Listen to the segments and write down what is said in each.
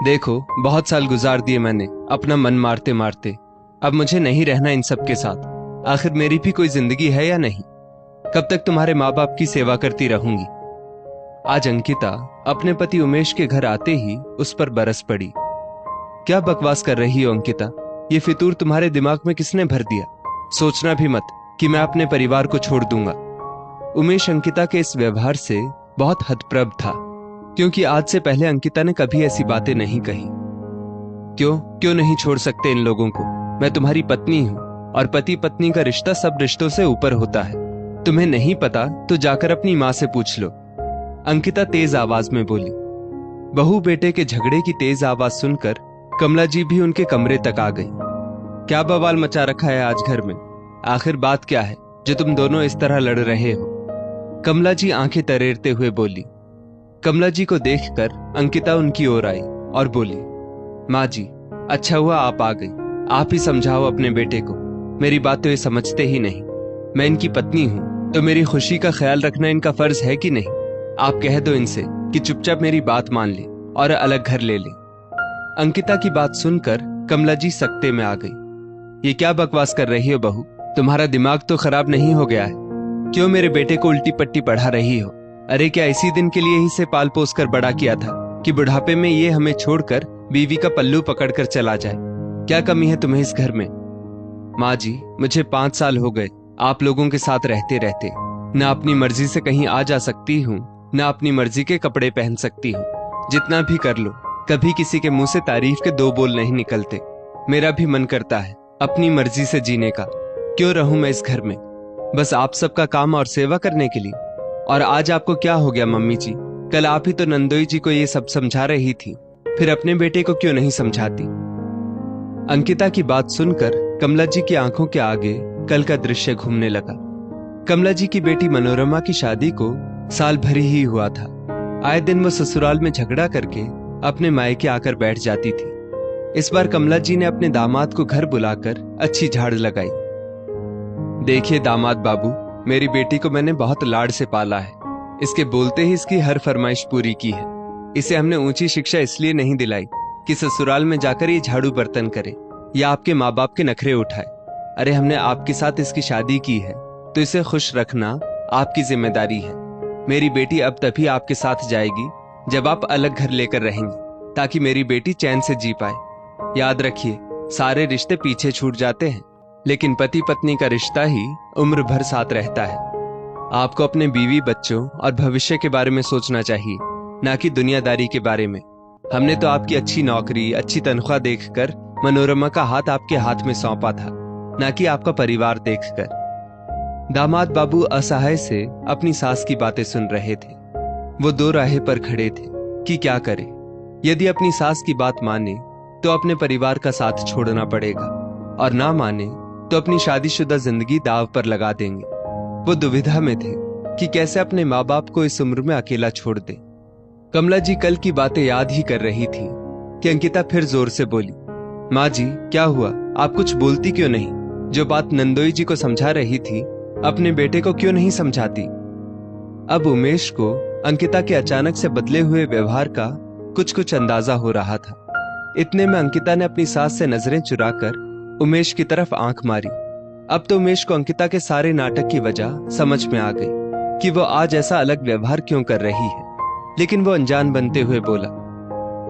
देखो, बहुत साल गुजार दिए मैंने अपना मन मारते मारते। अब मुझे नहीं रहना इन सब के साथ। आखिर मेरी भी कोई जिंदगी है या नहीं? कब तक तुम्हारे माँ बाप की सेवा करती रहूंगी? आज अंकिता अपने पति उमेश के घर आते ही उस पर बरस पड़ी। क्या बकवास कर रही हो अंकिता? ये फितूर तुम्हारे दिमाग में किसने भर दिया? सोचना भी मत कि मैं अपने परिवार को छोड़ दूंगा। उमेश अंकिता के इस व्यवहार से बहुत हतप्रभ था, क्योंकि आज से पहले अंकिता ने कभी ऐसी बातें नहीं कही। क्यों नहीं छोड़ सकते इन लोगों को? मैं तुम्हारी पत्नी हूं और पति पत्नी का रिश्ता सब रिश्तों से ऊपर होता है। तुम्हें नहीं पता तो जाकर अपनी माँ से पूछ लो। अंकिता तेज आवाज में बोली। बहू बेटे के झगड़े की तेज आवाज सुनकर कमला जी भी उनके कमरे तक आ गई। क्या बवाल मचा रखा है आज घर में? आखिर बात क्या है जो तुम दोनों इस तरह लड़ रहे हो? कमला जी आंखें तरेरते हुए बोली। कमला जी को देखकर अंकिता उनकी ओर आई और बोली, माँ जी, अच्छा हुआ आप आ गई। आप ही समझाओ अपने बेटे को। मेरी बात तो ये समझते ही नहीं। मैं इनकी पत्नी हूं तो मेरी खुशी का ख्याल रखना इनका फर्ज है कि नहीं? आप कह दो इनसे कि चुपचाप मेरी बात मान ले और अलग घर ले ले। अंकिता की बात सुनकर कमला जी सकते में आ गई। ये क्या बकवास कर रही हो बहू? तुम्हारा दिमाग तो खराब नहीं हो गया है? क्यों मेरे बेटे को उल्टी पट्टी पढ़ा रही हो? अरे क्या इसी दिन के लिए ही से पाल पोस कर बड़ा किया था कि बुढ़ापे में ये हमें छोड़कर बीवी का पल्लू पकड़कर चला जाए? क्या कमी है तुम्हें इस घर में? माँ जी, मुझे 5 साल हो गए आप लोगों के साथ रहते रहते। न अपनी मर्जी से कहीं आ जा सकती हूँ, न अपनी मर्जी के कपड़े पहन सकती हूँ। जितना भी कर लो, कभी किसी के मुंह से तारीफ के 2 बोल नहीं निकलते। मेरा भी मन करता है अपनी मर्जी से जीने का। क्यों रहूं मैं इस घर में बस आप सबका काम और सेवा करने के लिए? और आज आपको क्या हो गया मम्मी जी? कल आप ही तो नंदोई जी को ये सब समझा रही थी, फिर अपने बेटे को क्यों नहीं समझाती? अंकिता की बात सुनकर कमला जी की आंखों के आगे कल का दृश्य घूमने लगा। कमला जी की बेटी मनोरमा की शादी को साल भर ही हुआ था। आए दिन वो ससुराल में झगड़ा करके अपने मायके आकर बैठ जाती थी। इस बार कमला जी ने अपने दामाद को घर बुलाकर अच्छी झाड़ लगाई। देखिए दामाद बाबू, मेरी बेटी को मैंने बहुत लाड से पाला है। इसके बोलते ही इसकी हर फरमाइश पूरी की है। इसे हमने ऊंची शिक्षा इसलिए नहीं दिलाई कि ससुराल में जाकर ये झाड़ू बर्तन करे या आपके माँ बाप के नखरे उठाए। अरे हमने आपके साथ इसकी शादी की है तो इसे खुश रखना आपकी जिम्मेदारी है। मेरी बेटी अब तभी आपके साथ जाएगी जब आप अलग घर लेकर रहेंगी, ताकि मेरी बेटी चैन से जी पाए। याद रखिए, सारे रिश्ते पीछे छूट जाते हैं, लेकिन पति पत्नी का रिश्ता ही उम्र भर साथ रहता है। आपको अपने बीवी बच्चों और भविष्य के बारे में सोचना चाहिए, ना कि दुनियादारी के बारे में। हमने तो आपकी अच्छी नौकरी, अच्छी तनख्वाह देखकर मनोरमा का हाथ आपके हाथ में सौंपा था, ना कि आपका परिवार देखकर। दामाद बाबू असहाय से अपनी सास की बातें सुन रहे थे। वो दो राहे पर खड़े थे कि क्या करे। यदि अपनी सास की बात माने तो अपने परिवार का साथ छोड़ना पड़ेगा, और ना माने तो अपनी शादीशुदा जिंदगी दाव पर लगा देंगे। वो दुविधा में थे कि कैसे अपने माँ बाप को इस उम्र में अकेला छोड़ दे। कमला जी कल की बातें याद ही कर रही थी कि अंकिता फिर जोर से बोली, माँ जी क्या हुआ? आप कुछ बोलती क्यों नहीं? जो बात नंदोई जी को समझा रही थी, अपने बेटे को क्यों नहीं समझाती? अब उमेश को अंकिता के अचानक से बदले हुए व्यवहार का कुछ अंदाजा हो रहा था। इतने में अंकिता ने अपनी सास से नजरें चुराकर उमेश की तरफ आंख मारी। अब तो उमेश को अंकिता के सारे नाटक की वजह समझ में आ गई कि वो आज ऐसा अलग व्यवहार क्यों कर रही है, लेकिन वो अनजान बनते हुए बोला,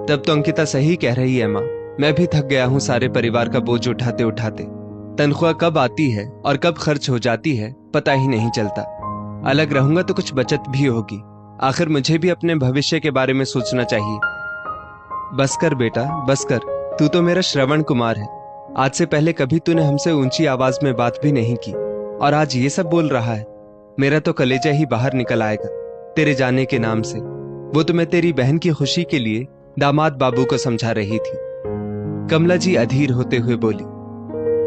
तब तो अंकिता सही कह रही है माँ। मैं भी थक गया हूँ सारे परिवार का बोझ उठाते उठाते। तनख्वाह कब आती है और कब खर्च हो जाती है पता ही नहीं चलता। अलग रहूंगा तो कुछ बचत भी होगी। आखिर मुझे भी अपने भविष्य के बारे में सोचना चाहिए। बस कर बेटा, बस कर। तू तो मेरा श्रवण कुमार है। आज से पहले कभी तूने हमसे ऊंची आवाज में बात भी नहीं की, और आज ये सब बोल रहा है। मेरा तो कलेजा ही बाहर निकल आएगा तेरे जाने के नाम से। वो तो मैं तेरी बहन की खुशी के लिए दामाद बाबू को समझा रही थी। कमला जी अधीर होते हुए बोली,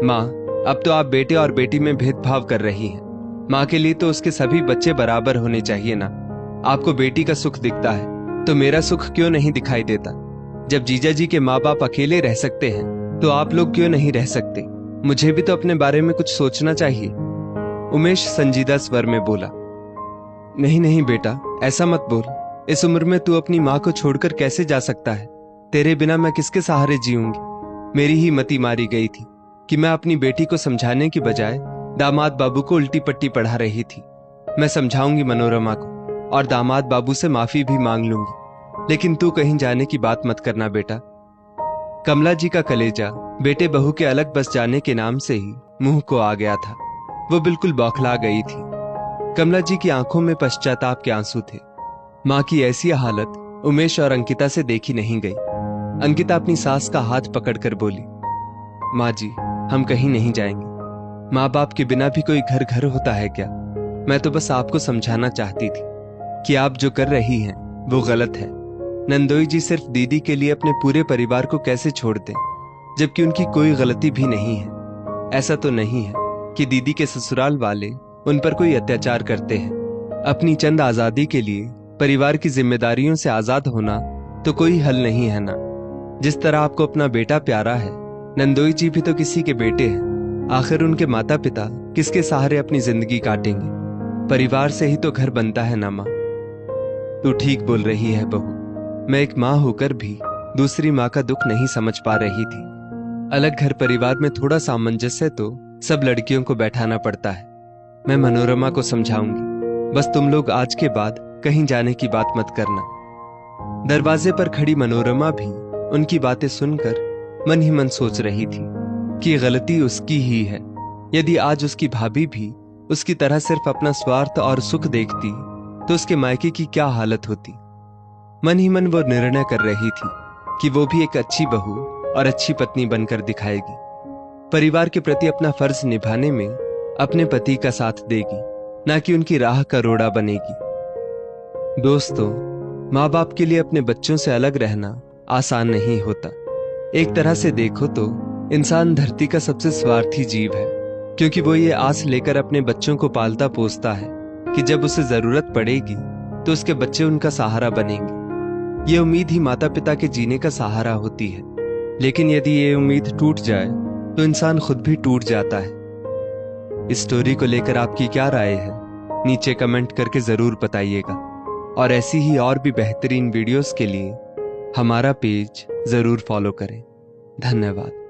माँ, अब तो आप बेटे और बेटी में भेदभाव कर रही हैं। माँ के लिए तो उसके सभी बच्चे बराबर होने चाहिए ना। आपको बेटी का सुख दिखता है तो मेरा सुख क्यों नहीं दिखाई देता? जब जीजा जी के माँ बाप अकेले रह सकते हैं तो आप लोग क्यों नहीं रह सकते? मुझे भी तो अपने बारे में कुछ सोचना चाहिए। उमेश संजीदा स्वर में बोला, नहीं नहीं बेटा, ऐसा मत बोल। इस उम्र में तू अपनी माँ को छोड़कर कैसे जा सकता है? तेरे बिना मैं किसके सहारे जीऊंगी। मेरी ही मति मारी गई थी कि मैं अपनी बेटी को समझाने की बजाय दामाद बाबू को उल्टी पट्टी पढ़ा रही थी। मैं समझाऊंगी मनोरमा को और दामाद बाबू से माफी भी मांग लूंगी, लेकिन तू कहीं जाने की बात मत करना बेटा। कमला जी का कलेजा बेटे बहू के अलग बस जाने के नाम से ही मुंह को आ गया था। वो बिल्कुल बौखला गई थी। कमला जी की आंखों में पश्चाताप के आंसू थे। मां की ऐसी हालत उमेश और अंकिता से देखी नहीं गई। अंकिता अपनी सास का हाथ पकड़कर बोली, माँ जी, हम कहीं नहीं जाएंगे। माँ बाप के बिना भी कोई घर घर होता है क्या? मैं तो बस आपको समझाना चाहती थी कि आप जो कर रही हैं वो गलत है। नंदोई जी सिर्फ दीदी के लिए अपने पूरे परिवार को कैसे छोड़ दें, जबकि उनकी कोई गलती भी नहीं है। ऐसा तो नहीं है कि दीदी के ससुराल वाले उन पर कोई अत्याचार करते हैं। अपनी चंद आजादी के लिए परिवार की जिम्मेदारियों से आजाद होना तो कोई हल नहीं है ना। जिस तरह आपको अपना बेटा प्यारा है, नंदोई जी भी तो किसी के बेटे हैं। आखिर उनके माता पिता किसके सहारे अपनी जिंदगी काटेंगे? परिवार से ही तो घर बनता है ना माँ। तू ठीक बोल रही है बहू। मैं एक माँ होकर भी दूसरी माँ का दुख नहीं समझ पा रही थी। अलग घर परिवार में थोड़ा सामंजस्य तो सब लड़कियों को बैठाना पड़ता है। मैं मनोरमा को समझाऊंगी, बस तुम लोग आज के बाद कहीं जाने की बात मत करना। दरवाजे पर खड़ी मनोरमा भी उनकी बातें सुनकर मन ही मन सोच रही थी कि गलती उसकी ही है। यदि आज उसकी भाभी भी उसकी तरह सिर्फ अपना स्वार्थ और सुख देखती तो उसके मायके की क्या हालत होती। मन ही मन वो निर्णय कर रही थी कि वो भी एक अच्छी बहू और अच्छी पत्नी बनकर दिखाएगी। परिवार के प्रति अपना फर्ज निभाने में अपने पति का साथ देगी, ना कि उनकी राह का रोड़ा बनेगी। दोस्तों, माँ बाप के लिए अपने बच्चों से अलग रहना आसान नहीं होता। एक तरह से देखो तो इंसान धरती का सबसे स्वार्थी जीव है, क्योंकि वो ये आस लेकर अपने बच्चों को पालता पोसता है कि जब उसे जरूरत पड़ेगी तो उसके बच्चे उनका सहारा बनेंगे। ये उम्मीद ही माता पिता के जीने का सहारा होती है। लेकिन यदि ये उम्मीद टूट जाए तो इंसान खुद भी टूट जाता है। इस स्टोरी को लेकर आपकी क्या राय है, नीचे कमेंट करके जरूर बताइएगा। और ऐसी ही और भी बेहतरीन वीडियोस के लिए हमारा पेज जरूर फॉलो करें। धन्यवाद।